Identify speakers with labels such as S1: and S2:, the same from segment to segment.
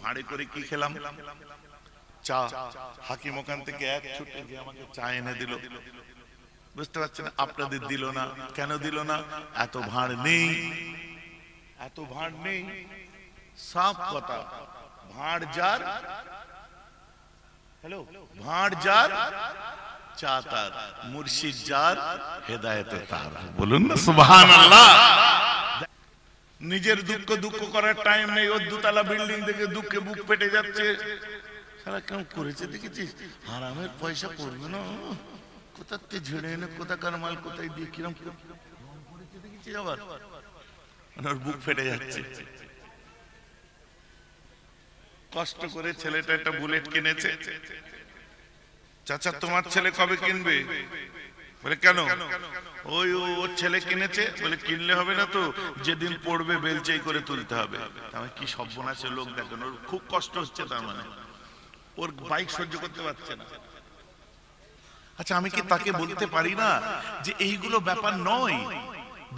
S1: ভাড়ে করে কি খেলাম? চা। হাকিম ওখান থেকে এক ছুটে গিয়ে আমাকে চা এনে দিল। বুঝতে পারছেন? আপনাদের দিল না কেন? দিল না এত ভাড় নেই, এত ভাড় নেই। সাফ কথা, ভাড় যার, হ্যালো, ভাড় যার চা তার, মুর্শিদ যার হেদায়েতে তার। বলুন না সুবহানাল্লাহ। নিজের দুঃখ দুঃখ করার টাইম নেই। ওর দুতলা বিল্ডিং দেখে দুঃখে বুক ফেটে যাচ্ছে। সারা কেমন করেছে দেখেছিস? হারামের পয়সা পড়বে না, কোথাতে ঝেড়ে এনে কোথাকার মাল কোথায় দিয়ে কিরম করেছে দেখেছিস? আবার ওর বুক ফেটে যাচ্ছে। কষ্ট করে ছেলেটা একটা বুলেট কিনেছে। চাচা তোমার ছেলে কবে কিনবে? বলে কেন? ওই ওর ছেলে কিনেছে। বলে কিনলে হবে না তো, যেদিন পড়বে বেলচাই করে তুলতে হবে। তাহলে কি সর্বনাশে লোক দেখেন, ওর খুব কষ্ট হচ্ছে, তার মানে ওর বাইক সহ্য করতে পারছে না। আচ্ছা আমি কি তাকে বলতে পারি না যে এইগুলো ব্যাপার নয়?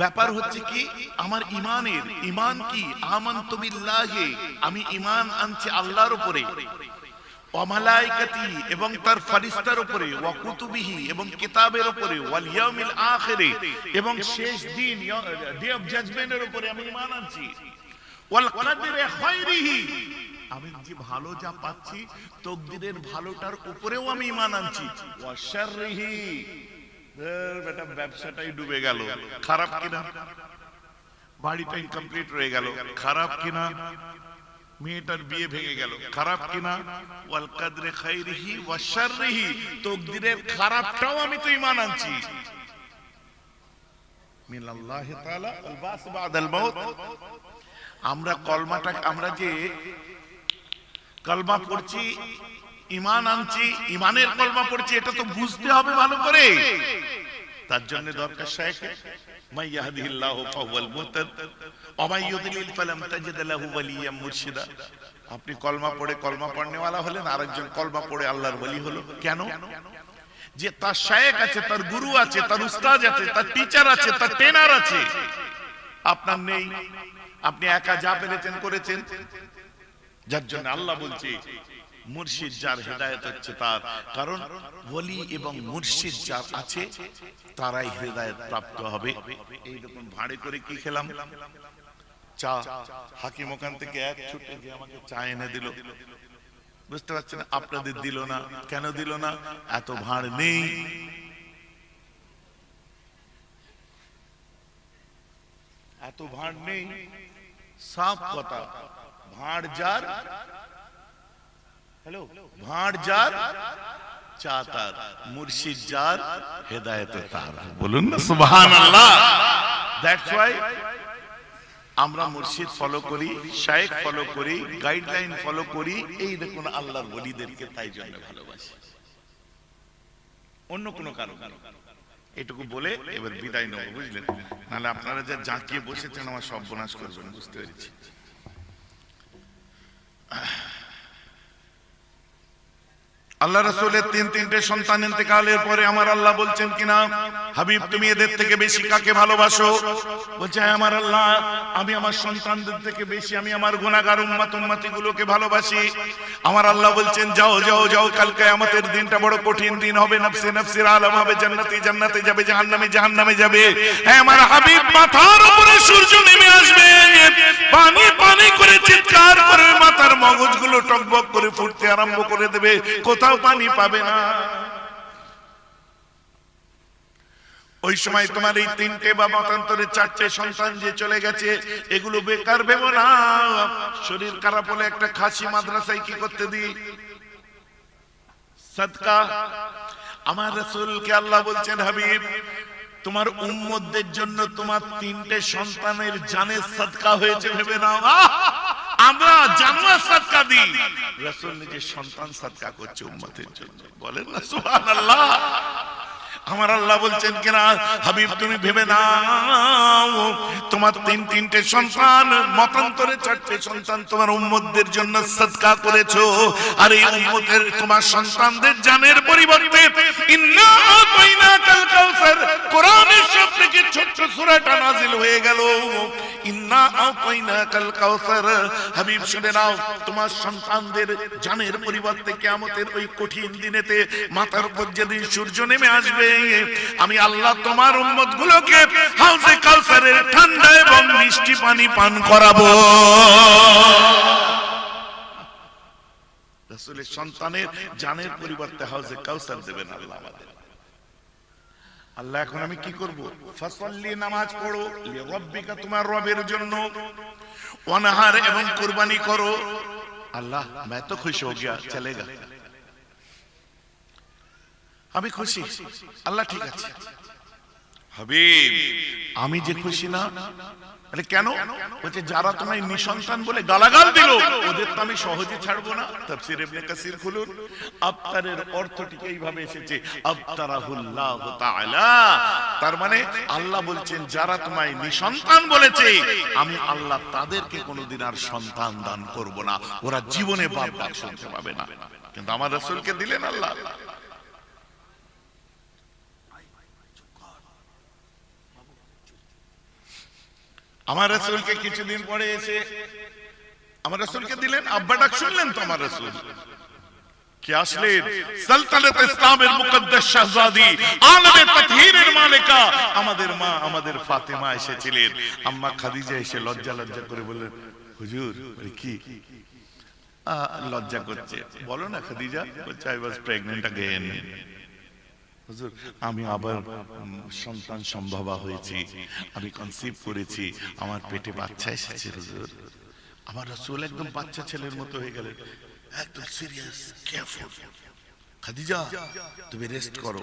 S1: ব্যাপার হচ্ছে কি আমার ইমানের। ইমান কি? আমানতু বিল্লাহি, আমি ইমান আনছি আল্লাহর উপরে, ওয়া মালাইকাতি এবং তার ফেরেশতার উপরে, ওয়া কুতুবিহি এবং কিতাবের উপরে, ওয়াল ইয়াউমিল আখিরে এবং শেষ দিন, ডে অফ জাজমেন্টের উপরে আমি ঈমান আনছি। ওয়াল কদরে খায়রিহি, আমি যে ভালো যা পাচ্ছি তকদিরের ভালোটার উপরেও আমি ঈমান আনছি। ওয়া শাররিহি, বেটা ব্যবসাটাই ডুবে গেল, খারাপ কিনা? বাড়িটা ইনকমপ্লিট রয়ে গেল, খারাপ কিনা? মেয়েটার বিয়ে ভেঙে গেল, খারাপ কিনা? ওয়াল কদরে খায়রিহি ওয়া শাররিহি, তকদিরের খারাপটাও আমি তো ঈমান আনছি। মিনাল্লাহি তাআলা আল বাস বাদাল মাউত। আমরা কলমাটা, আমরা যে কলমা পড়ছি, ঈমান আনছি, ঈমানের কলমা পড়ছি, এটা তো বুঝতে হবে ভালো করে। তার জন্য দরকার শায়েখ মান ইয়াহদিহিল্লাহু ফাহুয়াল মুহতাদ ওয়া মান ইউদ্লিল ফালাম তাজিদ লাহু ওয়ালিয়্যাম মুরশিদা। আপনি কলমা পড়ে কলমা পড়নেওয়ালা হলেন, আরেকজন কলমা পড়ে আল্লাহর ওলি হলো। কেন? যে তার শায়েখ আছে, তার গুরু আছে, তার উস্তাদ আছে, তার টিচার আছে, তার ট্রেনার আছে। আপনার নেই, আপনি একা যা পেরেছেন করেছেন। যার জন্য আল্লাহ বলছে মুর্শিদ যার হেদায়েত হচ্ছে তার, কারণ ওলি এবং মুর্শিদ যার আছে তারাই হেদায়েত প্রাপ্ত হবে। এইরকম ভাড়ে করে কি খেলাম? চা। হাকিম ওখান থেকে এক ছুটে গিয়ে আমাকে চা এনে দিল। বুঝতে পারছেন? আপনাদের দিল না কেন? দিল না এত ভাড় নেই, এত ভাড় নেই। সাফ কথা, ভাড় যার, হ্যালো, ভাড় যার চা তার, মুর্শিদ যার হেদায়েতে তার। বলুন না সুবহানাল্লাহ। দ্যাটস ওয়াই আমরা মুর্শিদ ফলো করি, শায়েখ ফলো করি, গাইডলাইন ফলো করি। এই দেখুন আল্লাহর ওলিদেরকে তাই জন্য ভালোবাসি, অন্য কোনো কারণ। এটুকু বলে এবার বিদায় নেব, বুঝলেন? নাহলে আপনারা যা জাঁকিয়ে বসেছেন আমার সর্বনাশ করবেন, বুঝতে পেরেছি। আল্লাহ রাসূলের তিনটে সন্তান ইন্তেকালের পরে আমার আল্লাহ বলছেন কিনা, হাবিব তুমি এদের থেকে বেশি কাকে ভালোবাসো? বলছে আমার আল্লাহ, আমি আমার সন্তানদের থেকে বেশি আমি আমার গুনাহগার উম্মতি গুলোকে ভালোবাসি। আমার আল্লাহ বলছেন যাও যাও যাও, কাল কিয়ামতের দিনটা বড় কঠিন দিন হবে, নফসে নফসির আলম হবে, জান্নাতি জান্নাতে যাবে, জাহান্নামে জাহান্নামে যাবে। হ্যাঁ আমার হাবিব, মাথার উপরে সূর্য নেমে আসবে, পানি পানি করে চিৎকার করে মাথার মগজগুলো টকবক করে ফুটতে আরম্ভ করে দেবে, কোথাও পানি পাবে না। ওই সময় তোমার এই তিনটে বা মতান্তরে চারটে সন্তান যে চলে গেছে, এগুলো বেকার ভেবো না। শরীর খারাপ হলে একটা খাসি মাদ্রাসায় কি করতে দিই? সাদকা। আমার রাসূলকে আল্লাহ বলছেন হাবিব তোমার উম্মতদের জন্য তোমার তিনটে সন্তানের জানের সাদকা হয়েছে ভেবে নাও। আমরা জানোয়ার সাদকা দিই, রাসূল নিজের সন্তান সাদকা করছে উম্মতের জন্য। বলেন না সুবহানাল্লাহ। আমার আল্লাহ বলছেন কিনা, হাবিব তুমি ভেবে নাও তোমার তিনটে সন্তান, মতান্তরে 4টে সন্তান তোমার উম্মতদের জন্য সদকা করেছো, আর এই উম্মতের তোমার সন্তানদের জানের পরিবর্তে ইন্না আতাইনাকাল কাউসার, কোরআনের সবথেকে ছোট্ট সূরাটা নাযিল হয়ে গেল, ইন্না আতাইনাকাল কাউসার। হাবিব শুনে নাও, তোমার সন্তানদের জানের পরিবর্তে কিয়ামতের ওই কঠিন দিনেতে মাথার উপর যেদিন সূর্য নেমে আসবে, আমি আল্লাহ তোমার উম্মতগুলোকে হাউজে কাউসারের ঠান্ডা এবং মিষ্টি পানি পান করাবো। রাসূলের সন্তানের জানের পরিবর্তে হাউজে কাউসার দেবেন আল্লাহ আমাদের। আল্লাহ এখন আমি কি করব? ফাসাল্লি, নামাজ পড়ো, লিরাব্বিকা, তোমার রবের জন্য, ওয়ানহার, এবং কুরবানি করো। আল্লাহ मैं तो खुश हो गया, चलेगा, আমি খুশি। আল্লাহ ঠিক আছে। হাবিব আমি যে খুশি না, আরে কেন? বলছে যারা তোমায় নিঃসন্তান বলে গালাগাল দিল, ওদের তো আমি সহজে ছাড়বো না। তাফসীর ইবনে কাসির খুলুন, আবতারের অর্থটি এইভাবে এসেছে, আবতারাহুল্লাহু তাআলা, তার মানে আল্লাহ বলছেন যারা তোমায় নিঃসন্তান বলেছে, আমি আল্লাহ তাদেরকে কোনোদিন আর সন্তান দান করব না, ওরা জীবনে বাপ ডাক শুনতে পাবে না। কিন্তু আমার রাসূলকে দিলেন আল্লাহ। আমার রাসূলকে কিছুদিন পরে এসে আমার রাসূলকে দিলেন, আব্বা ডাক শুনলেন তো আমার রাসূল কি আসলেন, সালতানাত ইসলামের মুকদ্দাস শাহজাদি, আলমে তাতহীরের মালিকা আমাদের মা, আমাদের ফাতেমা এসেছিলেন। আম্মা খাদিজা এসে লজ্জা করে বললেন, হুজুর কি লজ্জা করছে, বলো না খাদিজা। বলছে আই ওয়াজ প্রেগন্যান্ট अगेन, হুজুর আমি আবার সন্তান সম্ভবা হয়েছি, আমি কনসিভ করেছি, আমার পেটে বাচ্চা এসেছে হুজুর। আমার রাসূল একদম বাচ্চা ছেলের মতো হয়ে গেলেন, একদম সিরিয়াস, কেয়ারফুল। খাদিজা তুমি রেস্ট করো,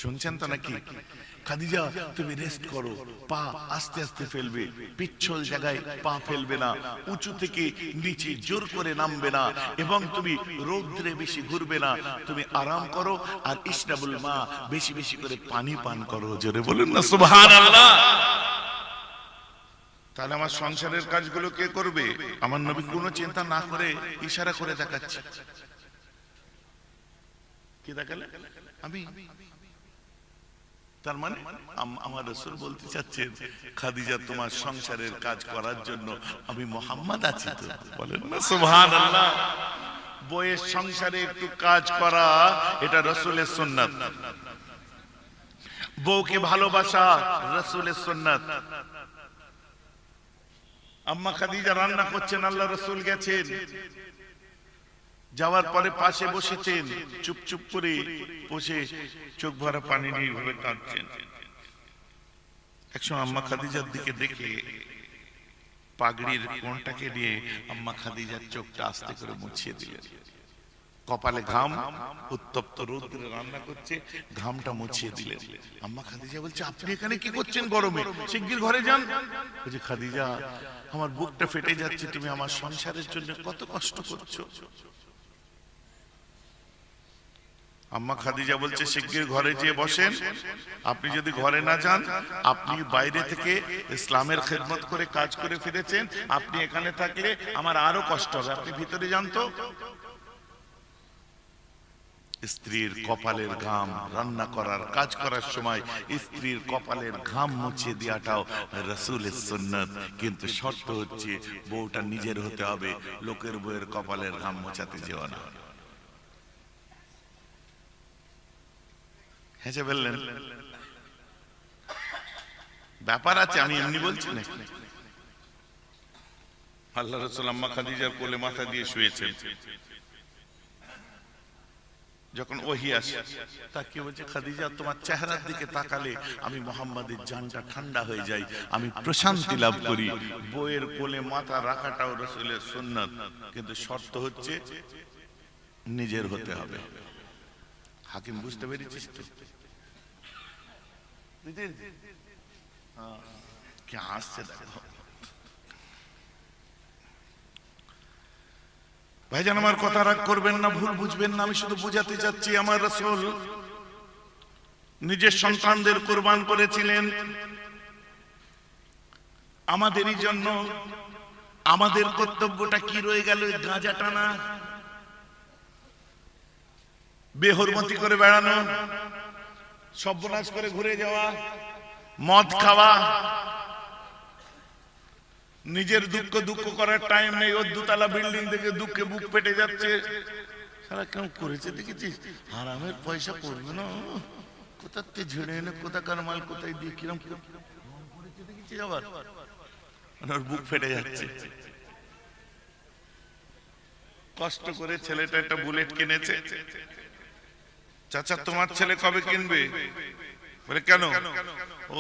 S1: শুনছেন তো নাকি? খাদিজা তুমি রেস্ট করো, পা আস্তে আস্তে ফেলবে, পিচ্ছল জায়গায় পা ফেলবে না, উঁচু থেকে নিচে জোর করে নামবে না, এবং তুমি রৌদ্রে বেশি ঘুরবে না, তুমি আরাম করো, আর ইশরাবুল মা, বেশি বেশি করে পানি পান করো। জোরে বলুন না সুবহানাল্লাহ। তাহলে আমার সংসারের কাজগুলো কে করবে? আমার নবী কোনো চিন্তা না করে ইশারা করে দেখাচ্ছে, কি দেখালে? আমি। তার মানে আমার রাসূল বলতে চাচ্ছেন, খাদিজা তোমার সংসারের কাজ করার জন্য আমি মুহাম্মদ আছি তো। বলেন না সুবহানাল্লাহ। বউয়ের সংসারে একটু কাজ করা, এটা রাসূলের সুন্নাত। বউকে ভালোবাসা রাসূলের সুন্নাত। আম্মা খাদিজা রান্না করছেন, আল্লাহ রাসূল গেছেন, যাওয়ার পরে পাশে বসেছেন, চুপ করে বসে চোখ ভরা পানি নিয়ে ভাবে কাঁদছেন। একসময় আম্মা খাদিজার দিকে দেখে পাগড়ির কোণটাকে নিয়ে আম্মা খাদিজার চোখটা আস্তে করে মুছিয়ে দিলেন। কপালে ঘাম, উত্তপ্ত রৌদ্রে রান্না করছে, ঘামটা মুছিয়ে দিলেন। আম্মা খাদিজা বলছে, আপনি এখানে কি করছেন গরমে? শিগগির ঘরে যান। বলছে, খাদিজা আমার বুকটা ফেটে যাচ্ছে, তুমি আমার সংসারের জন্য কত কষ্ট করছো। আম্মা খাদিজা বলছে, শিগগির ঘরে যেয়ে বসেন। আপনি যদি ঘরে না যান, আপনি বাইরে থেকে ইসলামের খেদমত করে কাজ করে ফিরেছেন, আপনি এখানে থাকলে আমার আরো কষ্ট হবে, আপনি ভিতরে যান তো। স্ত্রীর কপালের ঘাম, রান্না করার কাজ করার সময় স্ত্রীর কপালের ঘাম মুছে দেওয়াটাও রাসূলের সুন্নাত। কিন্তু শর্ত হচ্ছে বউটা নিজের হতে হবে, লোকের বউয়ের কপালের ঘাম মোছাতে যেও না। হেসে বললেন, ব্যাপার আছে, আমি এমনি বলছি না। আল্লাহ রাসূল আম্মা খাদিজার কোলে মাথা দিয়ে শুয়েছেন। যখন ওহী আসে, তাকে বলছে, খাদিজা তোমার চেহারার দিকে তাকালে আমি মুহাম্মাদের জানটা ঠান্ডা হয়ে যায়, আমি প্রশান্তি লাভ করি। বউয়ের কোলে মাথা রাখাটাও রাসূলের সুন্নাত, কিন্তু শর্ত হচ্ছে নিজের হতে হবে। হাকিম বুঝতে পেরেছিস তো? কি হাসছে দেখো ভাইজান, আমার কথা রাগ করবেন না, ভুল বুঝবেন না, আমি শুধু বুঝাতে চাচ্ছি আমার রাসূল নিজের সন্তানদের কোরবান করেছিলেন আমাদেরই জন্য। আমাদের কর্তব্যটা কি রয়ে গেল? গাঁজা টানা, বেহরমতি করে বেড়ানো, সর্বনাশ করে ঘুরে যাওয়া, মদ খাওয়া। নিজের দুঃখ করার টাইম নেই। ওর দুতলা বিল্ডিং থেকে দুঃখে বুক ফেটে যাচ্ছে। সারা কেমন করেছে দেখেছিস? হারামের পয়সা করবে না, কোথাতে ঝেড়ে এনে কোথাকার মাল কোথায় দিয়ে কিরম করেছে দেখেছিস? আবার ওর বুক ফেটে যাচ্ছে। কষ্ট করে ছেলেটা একটা বুলেট কিনেছে। চাচা তোমার ছেলে কবে কিনবে? বলে কেন?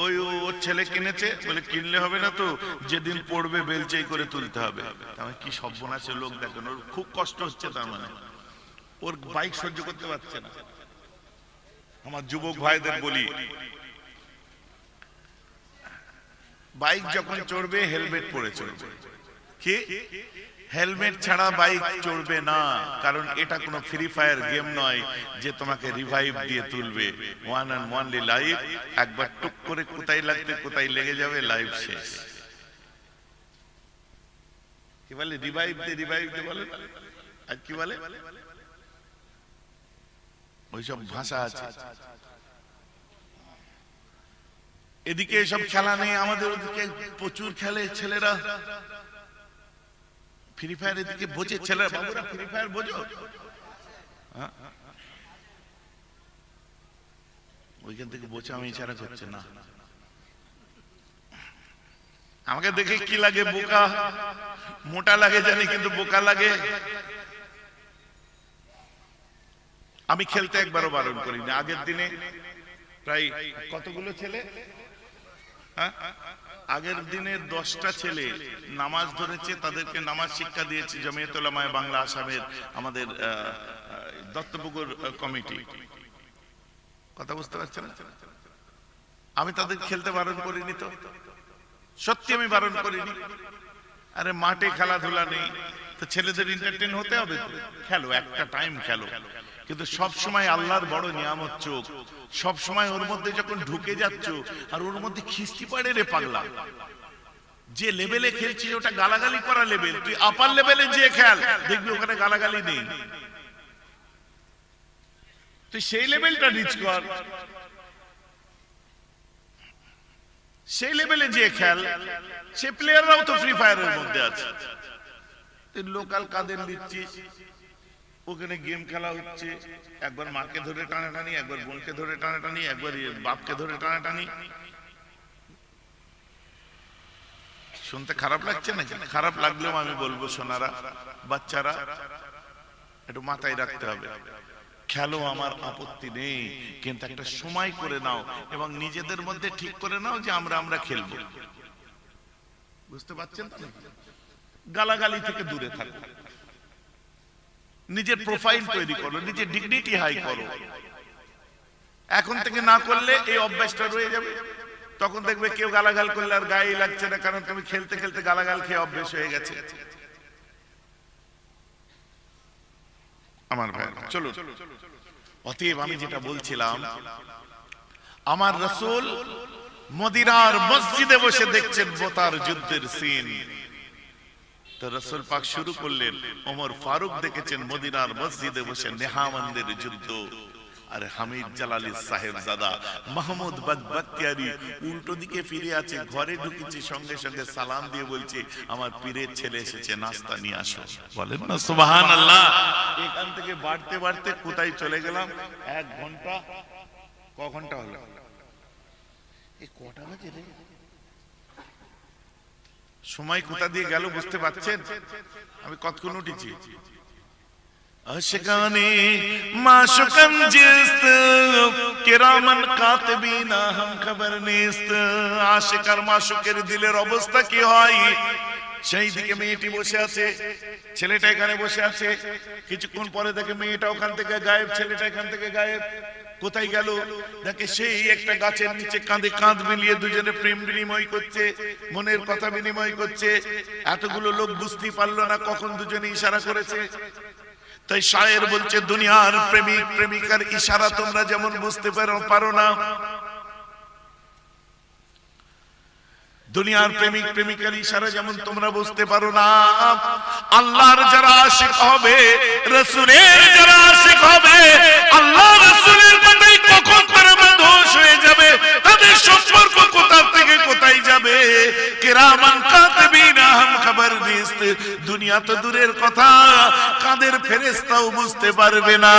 S1: ওই ওর ছেলে কিনেছে। বলে কিনলে হবে না তো, যেদিন পড়বে বেলচাই করে তুলতে হবে। তাহলে কি সর্বনাশের লোক দেখেন। ওর খুব কষ্ট হচ্ছে, তার মানে ওর বাইক সহ্য করতে পারছে না। আমার যুবক ভাইদের বলি, বাইক যখন চড়বে হেলমেট পরে চড়বে। কি হেলমেট ছাড়া বাইক চড়বে না, কারণ এটা কোনো ফ্রি ফায়ার গেম নয় যে তোমাকে রিভাইভ দিয়ে তুলবে। One and only life. একবার টুক করে কোথায় লাগতে কোথায় লেগে যাবে, লাইফ শেষ। কি বলে? রিভাইভ দিয়ে বলে। আর কি বলে? ওইসব ভাষা আছে। এদিকে এসব খেলা নেই, আমাদের ওদিকে প্রচুর খেলে ছেলেরা ফ্রি ফায়ার। এদিকে বোঝে ছেলেরা, বাবুরা ফ্রি ফায়ার বোঝো? ওইখান থেকে বোঝা আমি ইশারা করছে না। আমাকে দেখে কি লাগে? বোকা। মোটা লাগে জানি, কিন্তু বোকা লাগে। আমি খেলতে একবারও বারণ করিনি। আগের দিনে প্রায় কতগুলো ছেলে, আগের দিনে 10টা ছেলে নামাজ ধরেছে, তাদেরকে নামাজ শিক্ষা দিয়েছে জমিয়ত উলামায়ে বাংলা আসামের আমাদের দত্তপুকুর কমিটি। কথা বুঝতে পারছেন? আমি তাদের খেলতে বারণ করিনি তো, সত্যি আমি বারণ করিনি। আরে মাঠে খেলাধুলা নেই তো ছেলেদের এন্টারটেইন হতে হবে তো, খেলো, একটা টাইম খেলো। কিন্তু সব সময় আল্লাহর বড় নিয়ামত চোখ, সব সময় ওর মধ্যে যখন ঢুকে যাচ্ছ আর ওর মধ্যে খিস্তি পাড়ে রে পাগলা। যে লেভেলে খেলছিস ওটা গালাগালি করা লেভেল, তুই আপার লেভেলে যে খেল, দেখবি ওখানে গালাগালি নেই। তুই সেই লেভেলটা রিচ কর, সেই লেভেলে যে খেল। সে প্লেয়াররাও তো ফ্রি ফায়ারের মধ্যে আছে। তুই লোকাল কাদের দিচ্ছিস? ওখানে গেম খেলা হচ্ছে, একবার মাকে ধরে টানাটানি, একবার বোনকে ধরে টানাটানি, একবার বাপকে ধরে টানাটানি। শুনতে খারাপ লাগছে নাকি? খারাপ লাগলেও আমি বলবো সোনারা, বাচ্চারা একটু মাথায় রাখতে হবে। খেলো, আমার আপত্তি নেই, কিন্তু একটা সময় করে নাও এবং নিজেদের মধ্যে ঠিক করে নাও যে আমরা খেলবো। বুঝতে পারছেন? গালাগালি থেকে দূরে থাকো, নিজের প্রোফাইল তৈরি করো, নিজের ডিগনিটি হাই করো। এখন থেকে না করলে এই অভ্যাসটা রয়ে যাবে। তখন দেখবে কেউ গালাগাল করলে আর গায়ে লাগছে না, কারণ তুমি খেলতে খেলতে গালাগাল খেয়ে অভ্যাস হয়ে গেছে। আমার ভাই চলো, অতএব আমি যেটা বলছিলাম, আমার রাসূল মদিনার মসজিদে বসে দেখছেন বোতার যুদ্ধের সিন। তো রাসূল পাক শুরু করলেন। ওমর ফারুক দেখেছেন মদিনার মসজিদে বসে নেহামন্দের যুদ্ধ। আর হামিদ জালালি সাহেবজাদা মাহমুদ বাগবাতিয়ারি উল্টো দিকে ফিরে আছে, ঘরে ঢুকেছে, সঙ্গে সঙ্গে সালাম দিয়ে বলছে, আমার পীরের ছেলে এসেছে, নাস্তা নিয়ে আসো। বলেন না সুবহানাল্লাহ। এখান থেকে বাড়তে বাড়তে কোথায় চলে গেলাম? 1 ঘন্টা। ক ঘন্টা হলো? এই কটা বাজে রে? সময় কোথা দিয়ে গেল বুঝতে পারছেন? আমি কতক্ষণ উঠেছি? আশিকানে মাশুকান জিস্ত কিরামান কাতিবিনা হাম খবর নিস্ত। আশিক আর মাশুকের দিলের অবস্থা কি হয়? সেই দিকে মেয়েটি বসে আছে, ছেলেটা এখানে বসে আছে। কিছুক্ষণ পরে দেখে মেয়েটা ওখান থেকে গায়েব, ছেলেটা এখান থেকে গায়েব। কোথায় গেল? দেখে সেই একটা গাছের নিচে কাঁধে কাঁধ মিলিয়ে দুজনে প্রেম বিনিময় করছে, মনের কথা বিনিময় করছে। এতগুলো লোক বুঝতেই পারলো না কখন দুজনে ইশারা করেছে। তাই শায়ের বলছে দুনিয়ার প্রেমিক প্রেমিকার ইশারা তোমরা যেমন বুঝতে পারো না, দুনিয়ার প্রেমিক প্রেমিকার ইশারা যেমন তোমরা বুঝতে পারো না, আল্লাহর যারা আশিক হবে, রাসূলের যারা আশিক হবে, আল্লাহ রাসূলের কথাই কখন তারা ধস হয়ে যাবে, তাদের সম্পর্ক কোথা থেকে কোথায় যাবে। কিরামান কাতিবিনা হাম খবর নিস্ত, দুনিয়া তো দূরের কথা, কাদের ফেরেশতাও বুঝতে পারবে না।